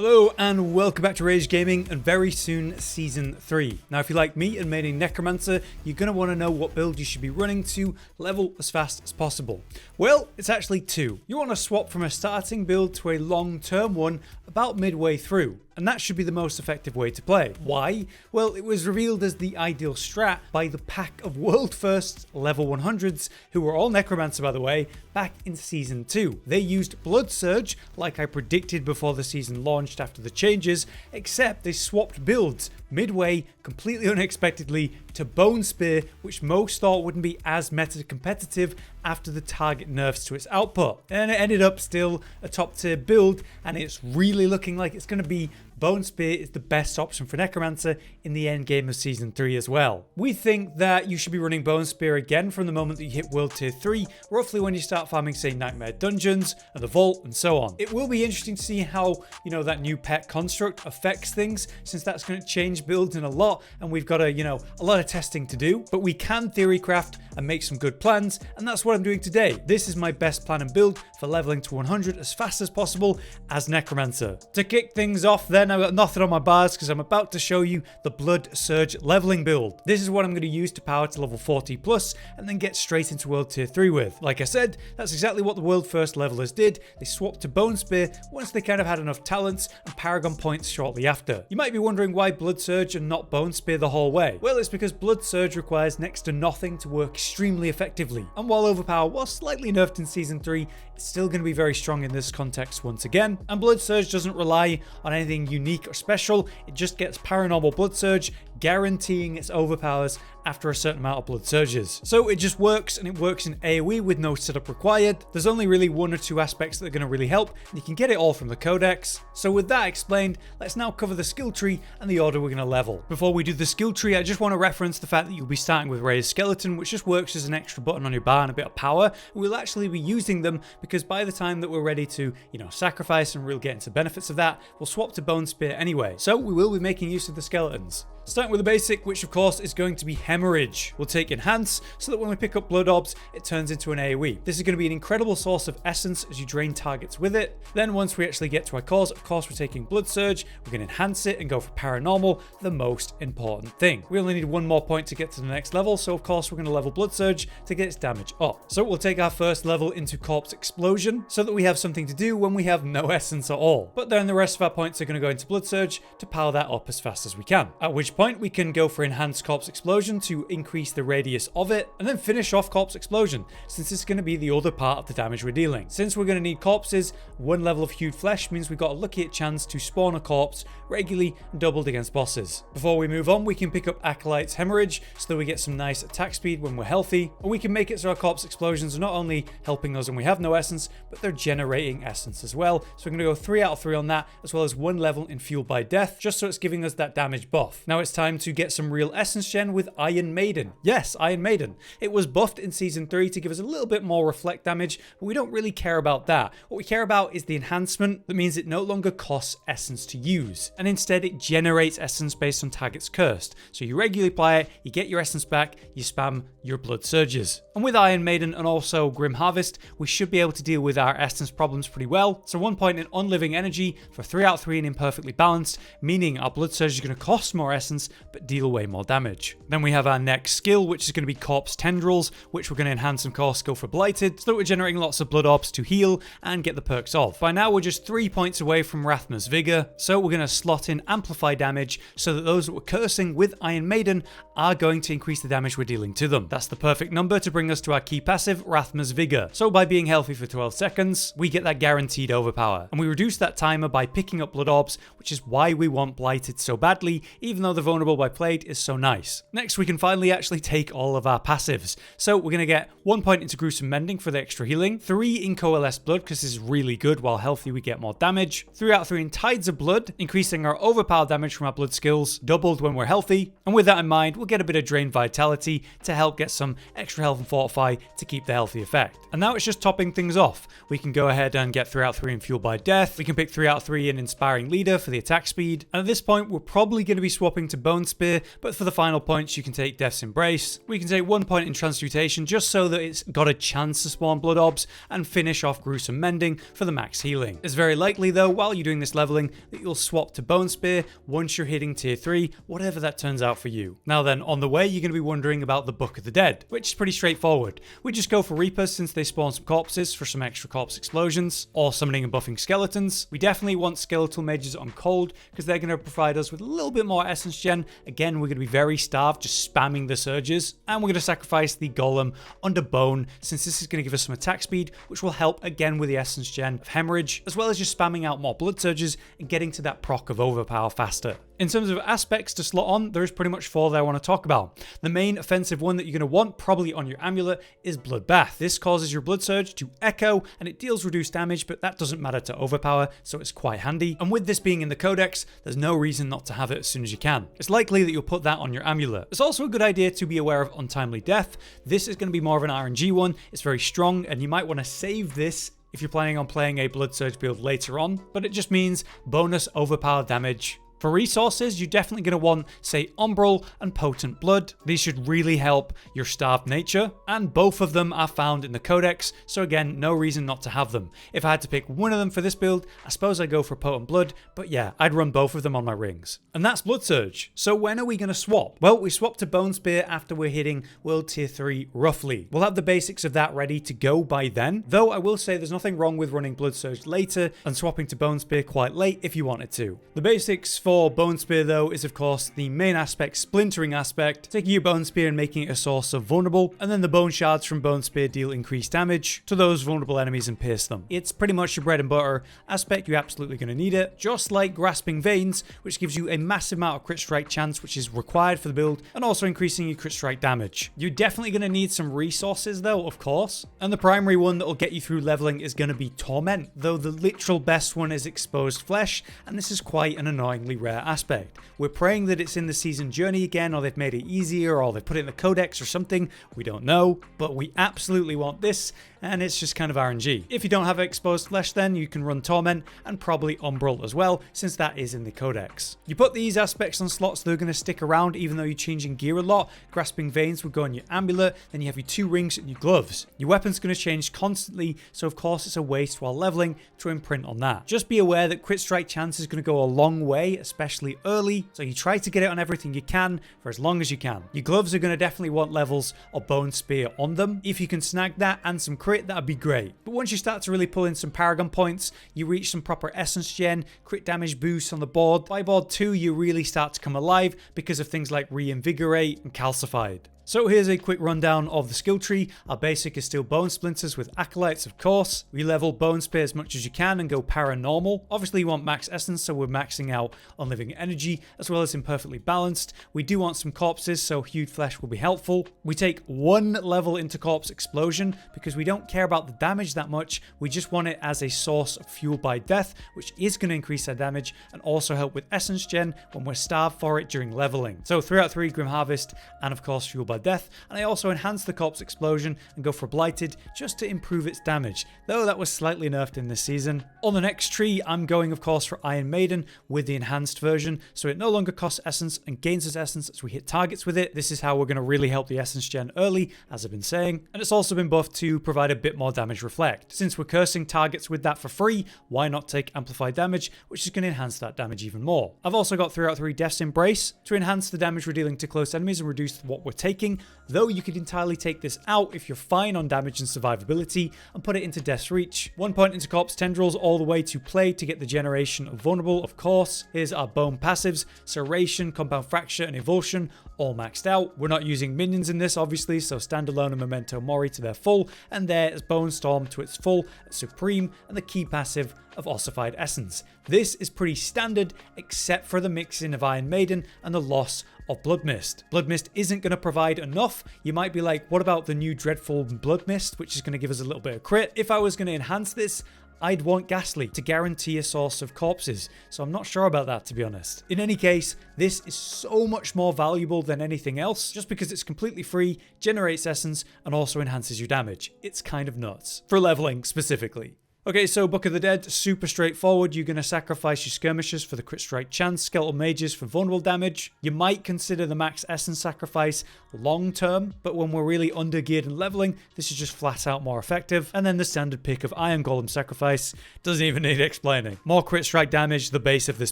Hello and welcome back to Rage Gaming and very soon Season 3. Now if you like me and maining Necromancer, you're going to want to know what build you should be running to level as fast as possible. Well, it's actually two. You want to swap from a starting build to a long-term one about midway through. And that should be the most effective way to play. Why? Well, it was revealed as the ideal strat by the pack of world first level 100s, who were all Necromancer by the way, back in Season 2. They used Blood Surge, like I predicted before the season launched after the changes, except they swapped builds midway, completely unexpectedly, to Bone Spear, which most thought wouldn't be as meta competitive after the target nerfs to its output. And it ended up still a top tier build, and it's really looking like it's going to be Bone Spear is the best option for Necromancer in the end game of Season 3 as well. We think that you should be running Bone Spear again from the moment that you hit World Tier 3, roughly when you start farming, say, Nightmare Dungeons and the Vault and so on. It will be interesting to see how, that new pet construct affects things, since that's going to change builds in a lot, and we've got a lot of testing to do, but we can theory craft and make some good plans, and that's what I'm doing today. This is my best plan and build for leveling to 100 as fast as possible as Necromancer. To kick things off then, I've got nothing on my bars because I'm about to show you the Blood Surge leveling build. This is what I'm going to use to power to level 40 plus and then get straight into World Tier 3 with. Like I said, that's exactly what the world first levelers did. They swapped to Bone Spear once they kind of had enough talents and Paragon points shortly after. You might be wondering why Blood Surge and not Bone Spear the whole way. Well, it's because Blood Surge requires next to nothing to work extremely effectively. And while Overpower was slightly nerfed in Season 3, it's still going to be very strong in this context once again. And Blood Surge doesn't rely on anything unique or special, it just gets paranormal Blood Surge, guaranteeing its overpowers after a certain amount of blood surges. So it just works, and it works in AoE with no setup required. There's only really one or two aspects that are going to really help, and you can get it all from the codex. So with that explained, let's now cover the skill tree and the order we're going to level. Before we do the skill tree, I just want to reference the fact that you'll be starting with Raised Skeleton, which just works as an extra button on your bar and a bit of power. We'll actually be using them because by the time that we're ready to, sacrifice and really get into the benefits of that, we'll swap to Bone Spear anyway. So we will be making use of the skeletons. Starting with the basic, which of course is going to be Hemorrhage. We'll take Enhance, so that when we pick up Blood Orbs, it turns into an AoE. This is going to be an incredible source of essence as you drain targets with it. Then once we actually get to our cause, of course we're taking Blood Surge, we're going to enhance it and go for Paranormal, the most important thing. We only need one more point to get to the next level, so of course we're going to level Blood Surge to get its damage up. So we'll take our first level into Corpse Explosion, so that we have something to do when we have no essence at all. But then the rest of our points are going to go into Blood Surge to power that up as fast as we can. At which point we can go for Enhanced Corpse Explosion to increase the radius of it, and then finish off Corpse Explosion, since it's going to be the other part of the damage we're dealing. Since we're going to need corpses, one level of Hewed Flesh means we've got a lucky chance to spawn a corpse regularly and doubled against bosses. Before we move on, we can pick up Acolyte's Hemorrhage so that we get some nice attack speed when we're healthy, and we can make it so our Corpse Explosions are not only helping us when we have no essence, but they're generating essence as well. So we're going to go 3 out of 3 on that, as well as 1 level in Fueled by Death, just so it's giving us that damage buff. Now it's time to get some real essence gen with Iron Maiden. Yes, Iron Maiden. It was buffed in Season 3 to give us a little bit more reflect damage, but we don't really care about that. What we care about is the enhancement that means it no longer costs essence to use, and instead it generates essence based on targets cursed. So you regularly apply it, you get your essence back, you spam your blood surges. And with Iron Maiden and also Grim Harvest, we should be able to deal with our essence problems pretty well. So 1 point in Unliving Energy for 3 out of 3 and imperfectly balanced, meaning our blood surge is going to cost more essence but deal way more damage. Then we have our next skill, which is going to be Corpse Tendrils, which we're going to enhance and of course go for Blighted, so that we're generating lots of blood orbs to heal and get the perks of. By now we're just 3 points away from Rathma's Vigor, so we're going to slot in Amplify damage so that those that were cursing with Iron Maiden are going to increase the damage we're dealing to them. That's the perfect number to bring us to our key passive, Rathma's Vigor. So by being healthy for 12 seconds, we get that guaranteed overpower. And we reduce that timer by picking up blood orbs, which is why we want Blighted so badly, even though the Vulnerable by Plague is so nice. Next, we can finally actually take all of our passives. So we're going to get 1 point into Gruesome Mending for the extra healing, 3 in Coalesced Blood because this is really good. While healthy we get more damage, 3 out of 3 in Tides of Blood, increasing our overpower damage from our blood skills, doubled when we're healthy. And with that in mind, we'll get a bit of Drained Vitality to help get some extra health and Fortify to keep the healthy effect. And now it's just topping things off. We can go ahead and get 3 out of 3 in Fueled by Death. We can pick 3 out of 3 in Inspiring Leader for the attack speed. And at this point, we're probably going to be swapping to Bone Spear, but for the final points, you can take Death's Embrace. We can take 1 point in Transmutation just so that it's got a chance to spawn Blood Orbs, and finish off Gruesome Mending for the max healing. It's very likely though, while you're doing this leveling, that you'll swap to Bone Spear once you're hitting tier 3, whatever that turns out for you. Now then, on the way, you're going to be wondering about the Book of the Dead, which is pretty straightforward. We just go for Reapers since they spawn some corpses for some extra corpse explosions, or summoning and buffing skeletons. We definitely want Skeletal Mages on cold, because they're going to provide us with a little bit more essence gen. Again, we're going to be very starved, just spamming the surges, and we're going to sacrifice the Golem under Bone, since this is going to give us some attack speed, which will help again with the essence gen of Hemorrhage, as well as just spamming out more blood surges and getting to that proc of Overpower faster. In terms of aspects to slot on, there's pretty much 4 that I want to talk about. The main offensive one that you're going to want, probably on your amulet, is Bloodbath. This causes your blood surge to echo, and it deals reduced damage, but that doesn't matter to Overpower, so it's quite handy. And with this being in the codex, there's no reason not to have it as soon as you can. It's likely that you'll put that on your amulet. It's also a good idea to be aware of Untimely Death. This is going to be more of an RNG one. It's very strong, and you might want to save this if you're planning on playing a Blood Surge build later on, but it just means bonus Overpower damage. For resources, you're definitely going to want, say, Umbral and Potent Blood. These should really help your starved nature, and both of them are found in the Codex, so again, no reason not to have them. If I had to pick one of them for this build, I suppose I'd go for Potent Blood, but yeah, I'd run both of them on my rings. And that's Blood Surge. So when are we going to swap? Well, we swap to Bone Spear after we're hitting World Tier 3 roughly. We'll have the basics of that ready to go by then, though I will say there's nothing wrong with running Blood Surge later and swapping to Bone Spear quite late if you wanted to. The basics for Bone Spear though is of course the main aspect, Splintering aspect, taking your Bone Spear and making it a source of vulnerable, and then the Bone Shards from Bone Spear deal increased damage to those vulnerable enemies and pierce them. It's pretty much your bread and butter aspect, you're absolutely going to need it, just like Grasping Veins, which gives you a massive amount of crit strike chance, which is required for the build, and also increasing your crit strike damage. You're definitely going to need some resources though, of course, and the primary one that will get you through leveling is going to be Torment, though the literal best one is Exposed Flesh, and this is quite an annoyingly rare aspect. We're praying that it's in the season journey again, or they've made it easier, or they've put it in the codex or something. We don't know, but we absolutely want this, and it's just kind of RNG. If you don't have Exposed Flesh, then you can run Torment and probably Umbral as well, since that is in the codex. You put these aspects on slots that are going to stick around even though you're changing gear a lot. Grasping Veins would go on your amulet, then you have your 2 rings and your gloves. Your weapon's going to change constantly, so of course it's a waste while leveling to imprint on that. Just be aware that crit strike chance is going to go a long way, especially early, so you try to get it on everything you can for as long as you can. Your gloves are going to definitely want levels of Bone Spear on them. If you can snag that and some crit, that'd be great. But once you start to really pull in some Paragon points, you reach some proper essence gen, crit damage boosts on the board. By board 2, you really start to come alive because of things like Reinvigorate and Calcified. So here's a quick rundown of the skill tree. Our basic is still Bone Splinters with Acolytes, of course. We level Bone Spear as much as you can and go Paranormal. Obviously you want max essence, so we're maxing out on living energy, as well as imperfectly balanced. We do want some corpses, so Hued Flesh will be helpful. We take 1 level into Corpse Explosion, because we don't care about the damage that much. We just want it as a source of Fueled by Death, which is going to increase our damage, and also help with Essence Gen when we're starved for it during leveling. So 3 out of 3 Grim Harvest, and of course Fueled by Death, and I also enhance the Corpse Explosion and go for Blighted just to improve its damage, though that was slightly nerfed in this season. On the next tree, I'm going of course for Iron Maiden with the enhanced version, so it no longer costs essence and gains its essence as we hit targets with it. This is how we're going to really help the essence gen early, as I've been saying, and it's also been buffed to provide a bit more damage reflect. Since we're cursing targets with that for free, why not take amplified damage, which is going to enhance that damage even more. I've also got 3 out of 3 Death's Embrace to enhance the damage we're dealing to close enemies and reduce what we're taking, though you could entirely take this out if you're fine on damage and survivability and put it into Death's Reach. 1 point into Corpse Tendrils all the way to Play to get the generation of Vulnerable, of course. Here's our Bone passives, Serration, Compound Fracture and Evulsion, all maxed out. We're not using minions in this obviously, so Standalone and Memento Mori to their full, and there is Bone Storm to its full at Supreme, and the key passive of Ossified Essence. This is pretty standard except for the mixing of Iron Maiden and the loss of Blood Mist. Blood Mist isn't going to provide enough. You might be like, what about the new Dreadful Blood Mist, which is going to give us a little bit of crit? If I was going to enhance this, I'd want Ghastly to guarantee a source of corpses, so I'm not sure about that, to be honest. In any case, this is so much more valuable than anything else, just because it's completely free, generates essence, and also enhances your damage. It's kind of nuts. For leveling specifically. Okay, so Book of the Dead, super straightforward. You're going to sacrifice your skirmishers for the crit strike chance, skeletal mages for vulnerable damage. You might consider the max essence sacrifice long term, but when we're really under geared and leveling, this is just flat out more effective. And then the standard pick of Iron Golem sacrifice doesn't even need explaining. More crit strike damage, the base of this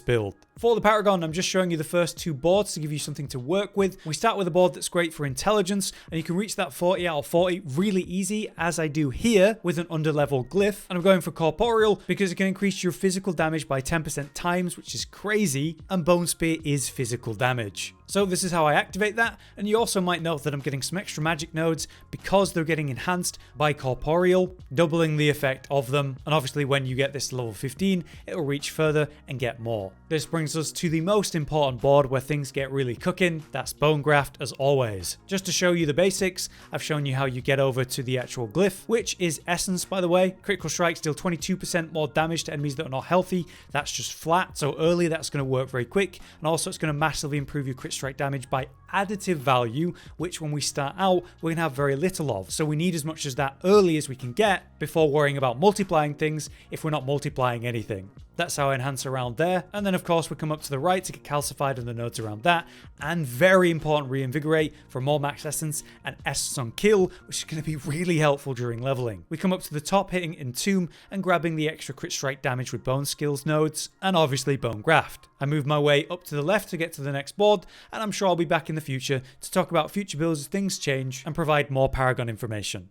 build. For the Paragon, I'm just showing you the first 2 boards to give you something to work with. We start with a board that's great for intelligence, and you can reach that 40 out of 40 really easy, as I do here with an underlevel glyph. And I'm going for corporeal because it can increase your physical damage by 10% times, which is crazy, and Bone Spear is physical damage. So this is how I activate that, and you also might note that I'm getting some extra magic nodes because they're getting enhanced by corporeal, doubling the effect of them, and obviously when you get this to level 15, it'll reach further and get more. This brings us to the most important board where things get really cooking, that's Bone Graft as always. Just to show you the basics, I've shown you how you get over to the actual glyph, which is essence by the way. Critical strikes deal 22% more damage to enemies that are not healthy, that's just flat, so early that's going to work very quick, and also it's going to massively improve your crit strike damage by additive value, which when we start out we're going to have very little of, so we need as much as that early as we can get before worrying about multiplying things if we're not multiplying anything. That's how I enhance around there, and then of course we come up to the right to get calcified and the nodes around that, and very important reinvigorate for more max essence and essence on kill, which is going to be really helpful during leveling. We come up to the top hitting Entomb and grabbing the extra crit strike damage with bone skills nodes, and obviously Bone Graft. I move my way up to the left to get to the next board, and I'm sure I'll be back in the future to talk about future builds as things change and provide more Paragon information.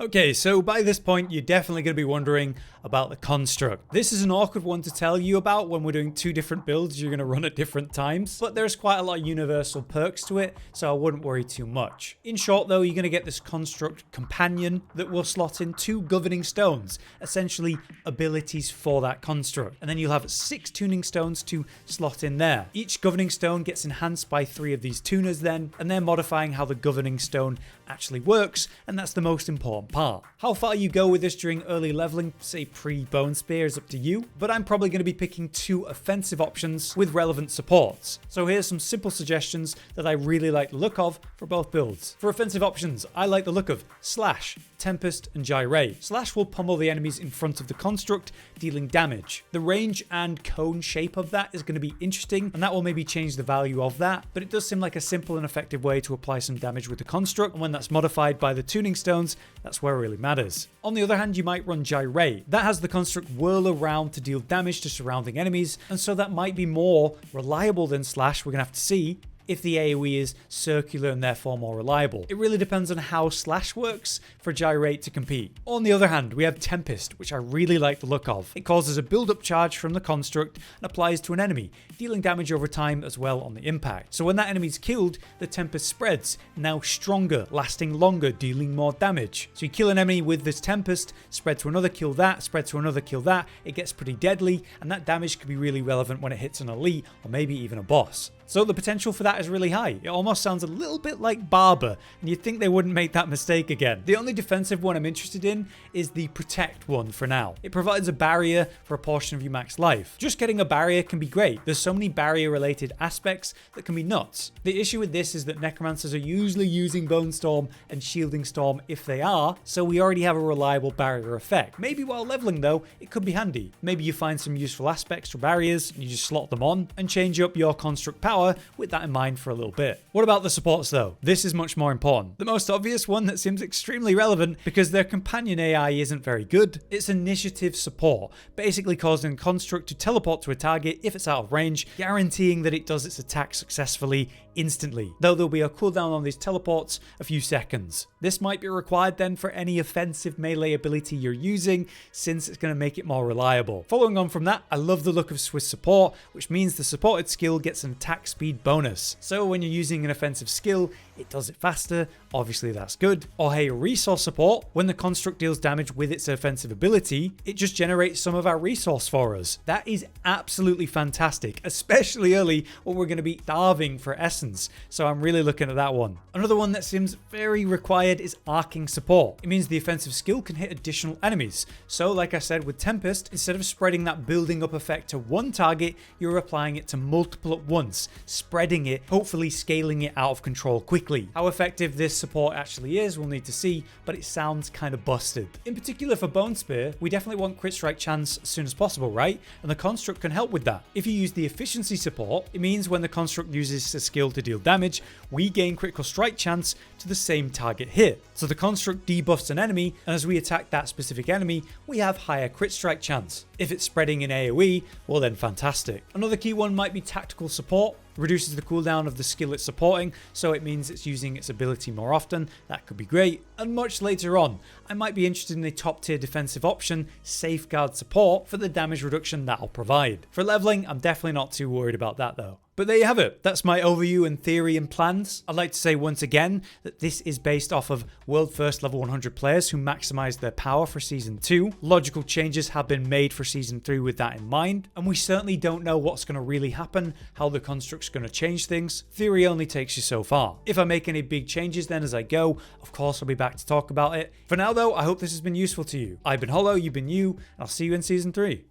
Okay, so by this point, you're definitely going to be wondering about the Construct. This is an awkward one to tell you about when we're doing 2 different builds you're going to run at different times, but there's quite a lot of universal perks to it, so I wouldn't worry too much. In short though, you're going to get this Construct Companion that will slot in 2 Governing Stones, essentially abilities for that Construct, and then you'll have 6 Tuning Stones to slot in there. Each Governing Stone gets enhanced by 3 of these tuners then, and they're modifying how the Governing Stone actually works, and that's the most important part. How far you go with this during early leveling, say pre-Bone Spear, is up to you, but I'm probably going to be picking 2 offensive options with relevant supports. So here's some simple suggestions that I really like the look of for both builds. For offensive options, I like the look of Slash, Tempest, and Gyrate. Slash will pummel the enemies in front of the Construct, dealing damage. The range and cone shape of that is going to be interesting, and that will maybe change the value of that, but it does seem like a simple and effective way to apply some damage with the Construct, and when that's modified by the Tuning Stones, that's where it really matters. On the other hand, you might run Gyrate. That has the Construct whirl around to deal damage to surrounding enemies, and so that might be more reliable than Slash. We're going to have to see if the AoE is circular and therefore more reliable. It really depends on how Slash works for Gyrate to compete. On the other hand, we have Tempest, which I really like the look of. It causes a build-up charge from the Construct and applies to an enemy, dealing damage over time as well on the impact. So when that enemy's killed, the Tempest spreads, now stronger, lasting longer, dealing more damage. So you kill an enemy with this Tempest, spread to another, kill that, spread to another, kill that, it gets pretty deadly, and that damage could be really relevant when it hits an elite or maybe even a boss. So the potential for that is really high. It almost sounds a little bit like Barber, and you'd think they wouldn't make that mistake again. The only defensive one I'm interested in is the Protect one for now. It provides a barrier for a portion of your max life. Just getting a barrier can be great. There's so many barrier related aspects that can be nuts. The issue with this is that Necromancers are usually using Bone Storm and Shielding Storm if they are, so we already have a reliable barrier effect. Maybe while leveling though, it could be handy. Maybe you find some useful aspects for barriers, and you just slot them on and change up your Construct power with that in mind for a little bit. What about the supports though? This is much more important. The most obvious one that seems extremely relevant because their companion AI isn't very good. It's initiative support, basically causing a Construct to teleport to a target if it's out of range, guaranteeing that it does its attack successfully instantly, though there'll be a cooldown on these teleports a few seconds. This might be required then for any offensive melee ability you're using, since it's going to make it more reliable. Following on from that, I love the look of Swiss support, which means the supported skill gets an attack speed bonus. So when you're using an offensive skill, it does it faster, obviously that's good. Or hey, resource support, when the construct deals damage with its offensive ability, it just generates some of our resource for us. That is absolutely fantastic, especially early when we're going to be starving for essence. So I'm really looking at that one. Another one that seems very required is arcing support. It means the offensive skill can hit additional enemies. So like I said with Tempest, instead of spreading that building up effect to one target, you're applying it to multiple at once, spreading it, hopefully scaling it out of control quickly. How effective this support actually is, we'll need to see, but it sounds kind of busted. In particular for Bone Spear, we definitely want crit strike chance as soon as possible, right? And the construct can help with that. If you use the efficiency support, it means when the construct uses a skill to deal damage, we gain critical strike chance to the same target hit. So the construct debuffs an enemy, and as we attack that specific enemy, we have higher crit strike chance. If it's spreading in AoE, well then fantastic. Another key one might be tactical support. Reduces the cooldown of the skill it's supporting, so it means it's using its ability more often. That could be great. And much later on, I might be interested in a top tier defensive option, Safeguard Support, for the damage reduction that'll provide. For leveling, I'm definitely not too worried about that though. But there you have it. That's my overview and theory and plans. I'd like to say once again that this is based off of world first level 100 players who maximized their power for Season 2. Logical changes have been made for Season 3 with that in mind. And we certainly don't know what's going to really happen, how the construct's going to change things. Theory only takes you so far. If I make any big changes then as I go, of course I'll be back to talk about it. For now though, I hope this has been useful to you. I've been Hollow, you've been you, and I'll see you in Season 3.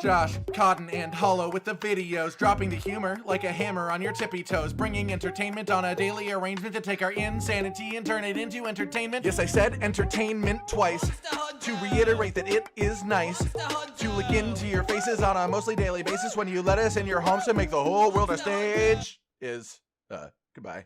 Josh, Cotton, and Hollow with the videos, dropping the humor like a hammer on your tippy toes, bringing entertainment on a daily arrangement to take our insanity and turn it into entertainment. Yes, I said entertainment twice, to reiterate that it is nice to look into your faces on a mostly daily basis when you let us in your homes to make the whole world a stage. Goodbye.